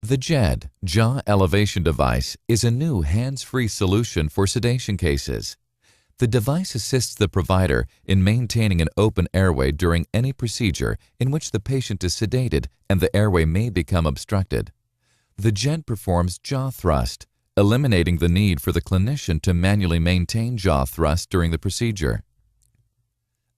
The JED, jaw elevation device, is a new hands-free solution for sedation cases. The device assists the provider in maintaining an open airway during any procedure in which the patient is sedated and the airway may become obstructed. The JED performs jaw thrust, eliminating the need for the clinician to manually maintain jaw thrust during the procedure.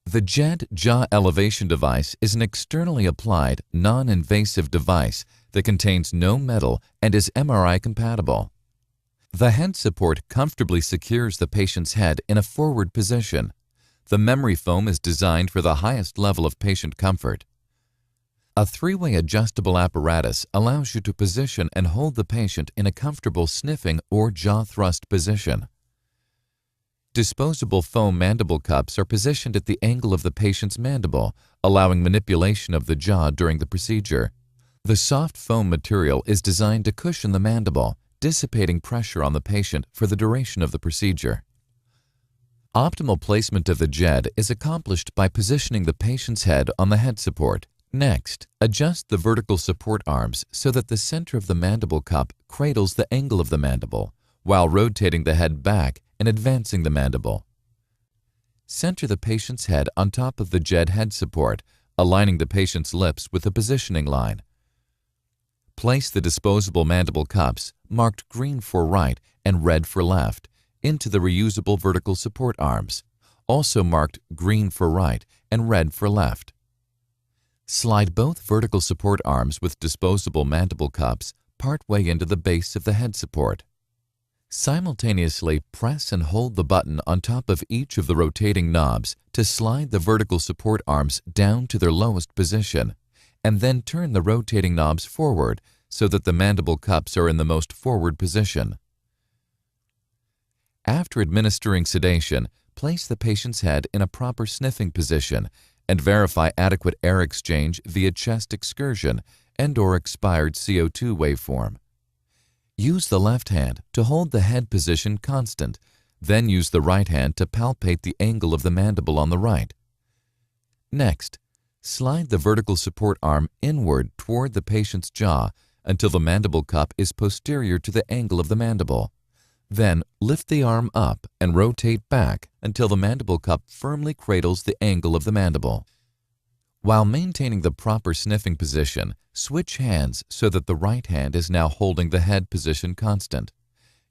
The JED jaw elevation device is an externally applied, non-invasive device that contains no metal and is MRI compatible. The head support comfortably secures the patient's head in a forward position. The memory foam is designed for the highest level of patient comfort. A three-way adjustable apparatus allows you to position and hold the patient in a comfortable sniffing or jaw thrust position. Disposable foam mandible cups are positioned at the angle of the patient's mandible, allowing manipulation of the jaw during the procedure. The soft foam material is designed to cushion the mandible, dissipating pressure on the patient for the duration of the procedure. Optimal placement of the JED is accomplished by positioning the patient's head on the head support. Next, adjust the vertical support arms so that the center of the mandible cup cradles the angle of the mandible, while rotating the head back and advancing the mandible. Center the patient's head on top of the JED head support, aligning the patient's lips with the positioning line. Place the disposable mandible cups, marked green for right and red for left, into the reusable vertical support arms, also marked green for right and red for left. Slide both vertical support arms with disposable mandible cups partway into the base of the head support. Simultaneously press and hold the button on top of each of the rotating knobs to slide the vertical support arms down to their lowest position, and then turn the rotating knobs forward so that the mandible cups are in the most forward position. After administering sedation, place the patient's head in a proper sniffing position and verify adequate air exchange via chest excursion and/or expired CO2 waveform. Use the left hand to hold the head position constant, then use the right hand to palpate the angle of the mandible on the right. Next, slide the vertical support arm inward toward the patient's jaw until the mandible cup is posterior to the angle of the mandible. Then lift the arm up and rotate back until the mandible cup firmly cradles the angle of the mandible. While maintaining the proper sniffing position, switch hands so that the right hand is now holding the head position constant.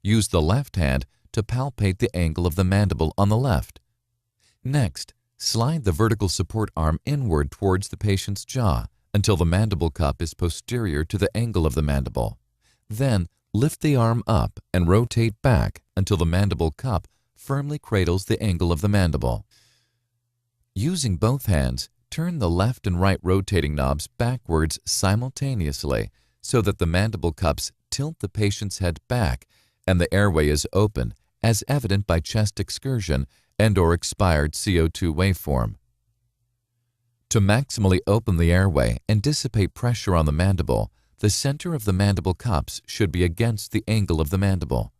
Use the left hand to palpate the angle of the mandible on the left. Next, slide the vertical support arm inward towards the patient's jaw until the mandible cup is posterior to the angle of the mandible. Then, lift the arm up and rotate back until the mandible cup firmly cradles the angle of the mandible. Using both hands, turn the left and right rotating knobs backwards simultaneously so that the mandible cups tilt the patient's head back and the airway is open, as evident by chest excursion and/or expired CO2 waveform. To maximally open the airway and dissipate pressure on the mandible, the center of the mandible cups should be against the angle of the mandible.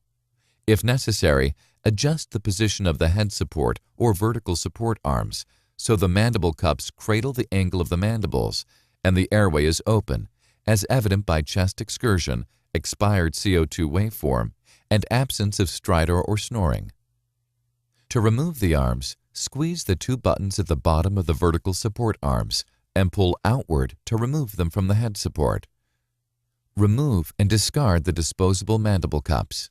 If necessary, adjust the position of the head support or vertical support arms so the mandible cups cradle the angle of the mandibles and the airway is open, as evident by chest excursion, expired CO2 waveform, and absence of stridor or snoring. To remove the arms, squeeze the two buttons at the bottom of the vertical support arms and pull outward to remove them from the head support. Remove and discard the disposable mandible cups.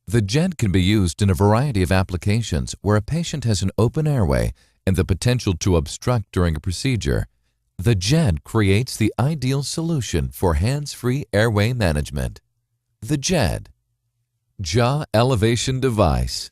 The JED can be used in a variety of applications where a patient has an open airway and the potential to obstruct during a procedure. The JED creates the ideal solution for hands-free airway management. The JED, Jaw Elevation Device.